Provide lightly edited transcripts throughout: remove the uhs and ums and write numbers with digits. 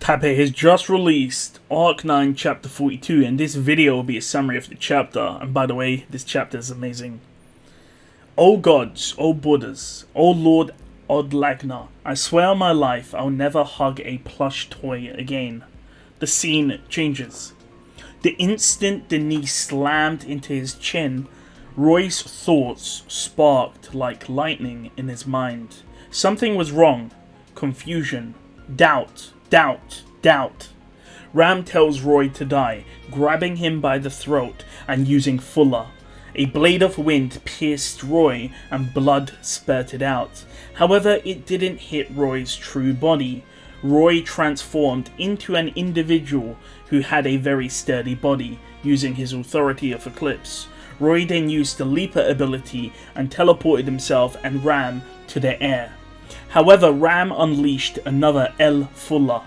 Tape has just released Arc 9 Chapter 42, and this video will be a summary of the chapter. And by the way, this chapter is amazing. O gods, O Buddhas, O Lord Odlagna, I swear on my life I'll never hug a plush toy again. The scene changes. The instant the knee slammed into his chin, Roy's thoughts sparked like lightning in his mind. Something was wrong. Confusion. Doubt. Ram tells Roy to die, grabbing him by the throat and using Fuller. A blade of wind pierced Roy and blood spurted out. However, it didn't hit Roy's true body. Roy transformed into an individual who had a very sturdy body, using his authority of Eclipse. Roy then used the Leaper ability and teleported himself and Ram to the air. However, Ram unleashed another El Fuller.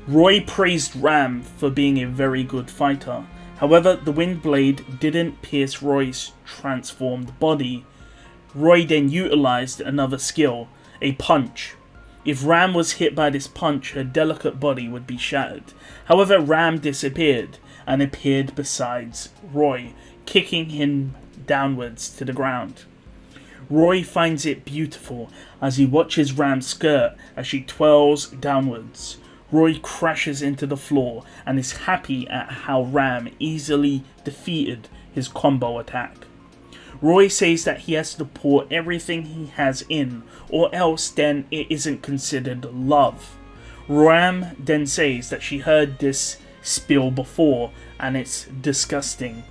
Roy praised Ram for being a very good fighter. However, the wind blade didn't pierce Roy's transformed body. Roy then utilized another skill, a punch. If Ram was hit by this punch, her delicate body would be shattered. However, Ram disappeared and appeared beside Roy, kicking him downwards to the ground. Roy finds it beautiful as he watches Ram's skirt as she twirls downwards. Roy crashes into the floor and is happy at how Ram easily defeated his combo attack. Roy says that he has to pour everything he has in, or else then it isn't considered love. Ram then says that she heard this spiel before and it's disgusting.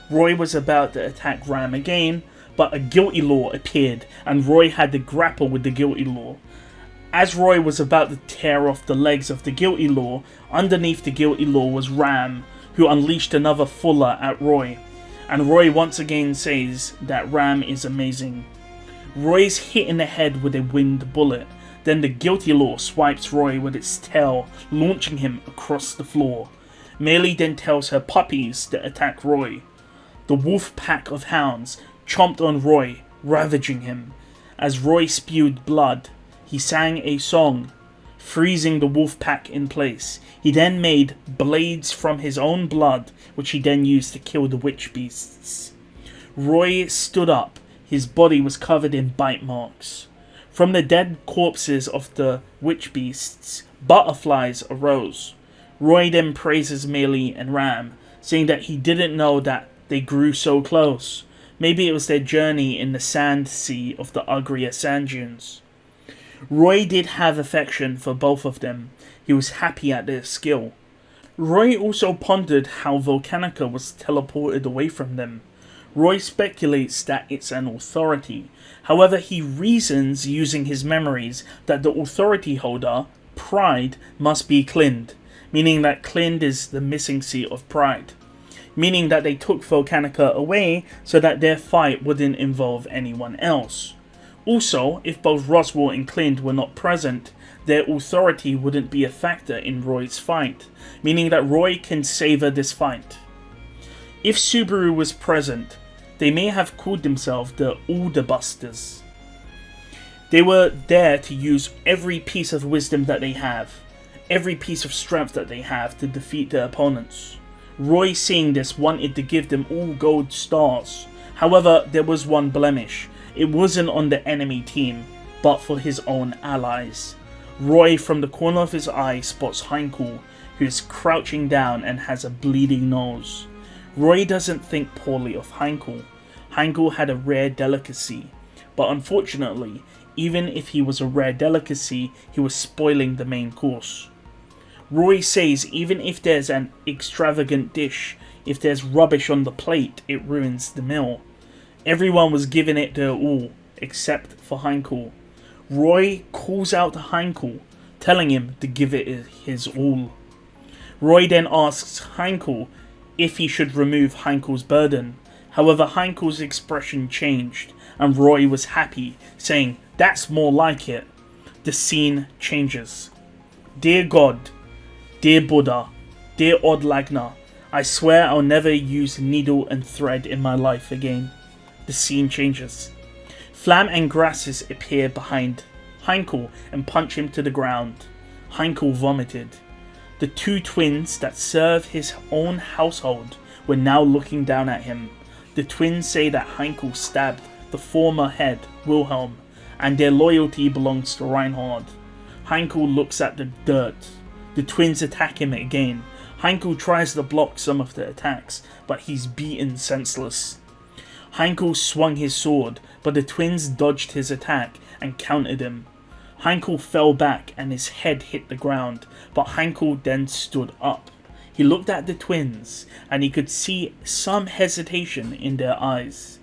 Roy was about to attack Ram again, but a guilty law appeared and Roy had to grapple with the guilty law. As Roy was about to tear off the legs of the guilty law, underneath the guilty law was Ram, who unleashed another Fuller at Roy. And Roy once again says that Ram is amazing. Roy's hit in the head with a winged bullet. Then the guilty law swipes Roy with its tail, launching him across the floor. Melancholy then tells her puppies to attack Roy. The wolf pack of hounds chomped on Roy, ravaging him. As Roy spewed blood, he sang a song, freezing the wolf pack in place. He then made blades from his own blood, which he then used to kill the witch beasts. Roy stood up. His body was covered in bite marks. From the dead corpses of the witch beasts, butterflies arose. Roy then praises Melancholy and Ram, saying that he didn't know that they grew so close. Maybe it was their journey in the sand sea of the Ugria sand dunes. Roy did have affection for both of them. He was happy at their skill. Roy also pondered how Volcanica was teleported away from them. Roy speculates that it's an authority. However, he reasons using his memories that the authority holder, Pride, must be Clind, meaning that Clind is the missing seat of Pride. Meaning that they took Volcanica away so that their fight wouldn't involve anyone else. Also, if both Roswell and Clind were not present, their authority wouldn't be a factor in Roy's fight, meaning that Roy can savor this fight. If Subaru was present, they may have called themselves the Orderbusters. They were there to use every piece of wisdom that they have, every piece of strength that they have to defeat their opponents. Roy, seeing this, wanted to give them all gold stars. However, there was one blemish. It wasn't on the enemy team, but for his own allies. Roy, from the corner of his eye, spots Hankl, who is crouching down and has a bleeding nose. Roy doesn't think poorly of Hankl. Hankl had a rare delicacy, but unfortunately, even if he was a rare delicacy, he was spoiling the main course. Roy says even if there's an extravagant dish, if there's rubbish on the plate, it ruins the meal. Everyone was giving it their all, except for Hankl. Roy calls out to Hankl, telling him to give it his all. Roy then asks Hankl if he should remove Hankl's burden. However, Hankl's expression changed, and Roy was happy, saying, "That's more like it." The scene changes. Dear God, dear Buddha, dear Odlagna, I swear I'll never use needle and thread in my life again. The scene changes. Flam and grasses appear behind Hankl and punch him to the ground. Hankl vomited. The two twins that serve his own household were now looking down at him. The twins say that Hankl stabbed the former head, Wilhelm, and their loyalty belongs to Reinhard. Hankl looks at the dirt. The twins attack him again. Hankl tries to block some of the attacks, but he's beaten senseless. Hankl swung his sword, but the twins dodged his attack and countered him. Hankl fell back and his head hit the ground, but Hankl then stood up. He looked at the twins, and he could see some hesitation in their eyes.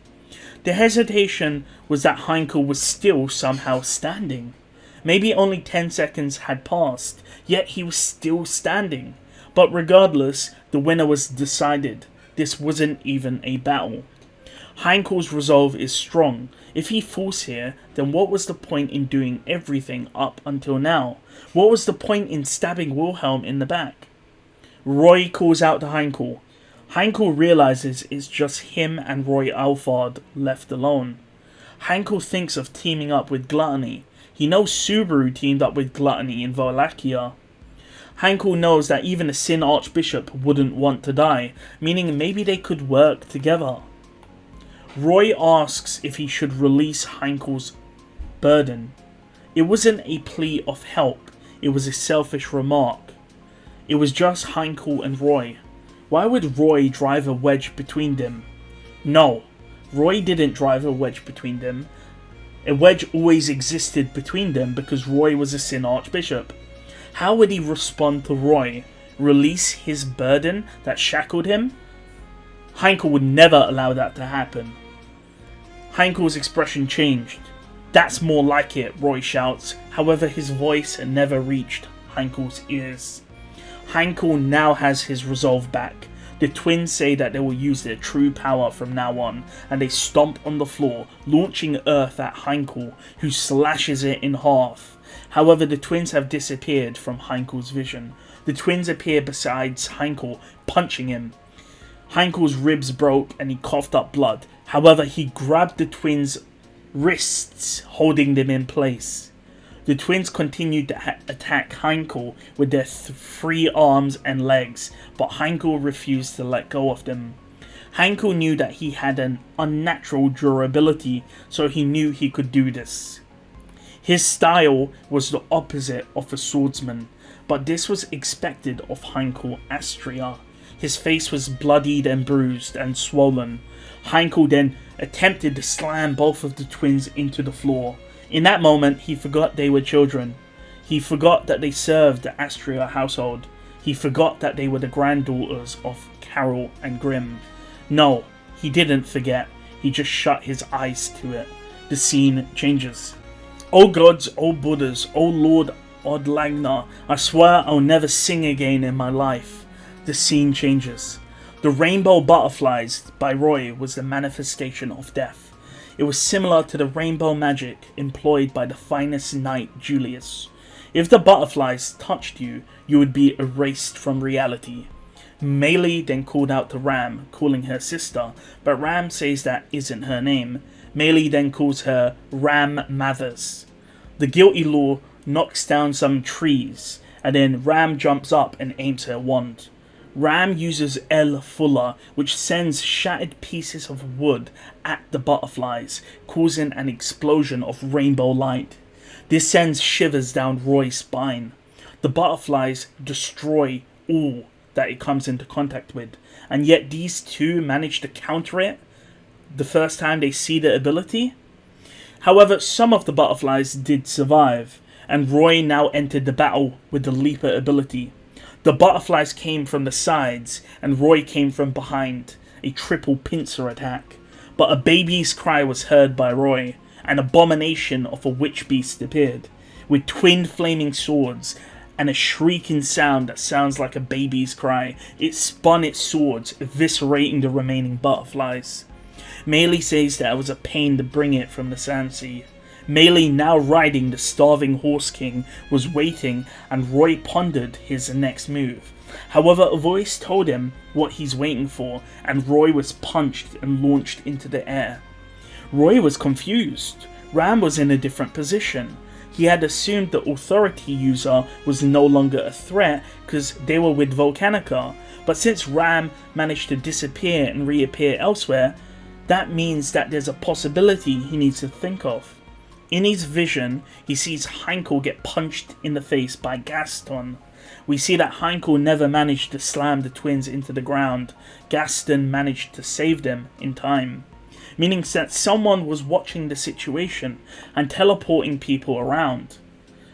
The hesitation was that Hankl was still somehow standing. Maybe only 10 seconds had passed, yet he was still standing. But regardless, the winner was decided. This wasn't even a battle. Hankl's resolve is strong. If he falls here, then what was the point in doing everything up until now? What was the point in stabbing Wilhelm in the back? Roy calls out to Hankl. Hankl realizes it's just him and Roy Alfard left alone. Hankl thinks of teaming up with Gluttony. He knows Subaru teamed up with Gluttony in Wallachia. Hankl knows that even a Sin Archbishop wouldn't want to die, meaning maybe they could work together. Roy asks if he should release Hankl's burden. It wasn't a plea of help, it was a selfish remark. It was just Hankl and Roy. Why would Roy drive a wedge between them? No, Roy didn't drive a wedge between them. A wedge always existed between them because Roy was a Sin Archbishop. How would he respond to Roy? Release his burden that shackled him? Hankl would never allow that to happen. Hankl's expression changed. That's more like it, Roy shouts. However, his voice never reached Hankl's ears. Hankl now has his resolve back. The twins say that they will use their true power from now on, and they stomp on the floor, launching earth at Hankl, who slashes it in half. However, the twins have disappeared from Hankl's vision. The twins appear beside Hankl, punching him. Hankl's ribs broke and he coughed up blood. However, he grabbed the twins' wrists, holding them in place. The twins continued to attack Hankl with their three arms and legs, but Hankl refused to let go of them. Hankl knew that he had an unnatural durability, so he knew he could do this. His style was the opposite of a swordsman, but this was expected of Hankl Astria. His face was bloodied and bruised and swollen. Hankl then attempted to slam both of the twins into the floor. In that moment, he forgot they were children. He forgot that they served the Astria household. He forgot that they were the granddaughters of Carol and Grimm. No, he didn't forget. He just shut his eyes to it. The scene changes. O gods, O Buddhas, O Lord Odlagna, I swear I'll never sing again in my life. The scene changes. The Rainbow Butterflies by Roy was the manifestation of death. It was similar to the rainbow magic employed by the finest knight Julius. If the butterflies touched you, you would be erased from reality. Meili then called out to Ram, calling her sister, but Ram says that isn't her name. Meili then calls her Ram Mathers. The guilty law knocks down some trees, and then Ram jumps up and aims her wand. Ram uses El Fuller, which sends shattered pieces of wood at the butterflies, causing an explosion of rainbow light. This sends shivers down Roy's spine. The butterflies destroy all that it comes into contact with, and yet these two manage to counter it the first time they see the ability. However, some of the butterflies did survive, and Roy now entered the battle with the Leaper ability. The butterflies came from the sides, and Roy came from behind, a triple pincer attack. But a baby's cry was heard by Roy. An abomination of a witch beast appeared, with twin flaming swords, and a shrieking sound that sounds like a baby's cry. It spun its swords, eviscerating the remaining butterflies. Meili says that it was a pain to bring it from the Sand Sea. Meili, now riding the starving Horse King, was waiting, and Roy pondered his next move. However, a voice told him what he's waiting for, and Roy was punched and launched into the air. Roy was confused. Ram was in a different position. He had assumed the authority user was no longer a threat because they were with Volcanica, but since Ram managed to disappear and reappear elsewhere, that means that there's a possibility he needs to think of. In his vision, he sees Hankl get punched in the face by Gaston. We see that Hankl never managed to slam the twins into the ground. Gaston managed to save them in time, meaning that someone was watching the situation and teleporting people around.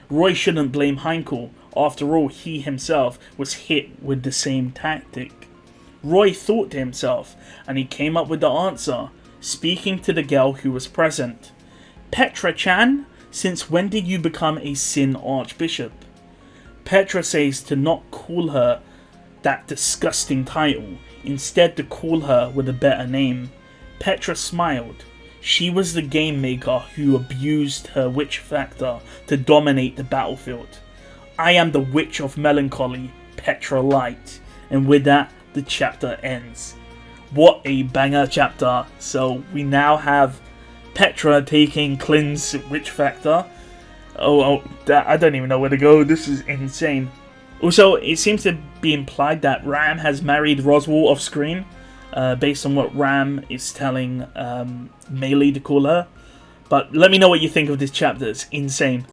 Roy shouldn't blame Hankl, after all he himself was hit with the same tactic. Roy thought to himself, and he came up with the answer, speaking to the girl who was present. Petra-chan, since when did you become a Sin Archbishop? Petra says to not call her that disgusting title, instead to call her with a better name. Petra smiled. She was the game maker who abused her witch factor to dominate the battlefield. I am the Witch of Melancholy, Petra Light. And with that, the chapter ends. What a banger chapter. So we now have Petra taking Clint's witch factor. I don't even know where to go. This is insane. Also, it seems to be implied that Ram has married Roswell off screen, based on what Ram is telling Melee to call her. But let me know what you think of this chapter. It's insane.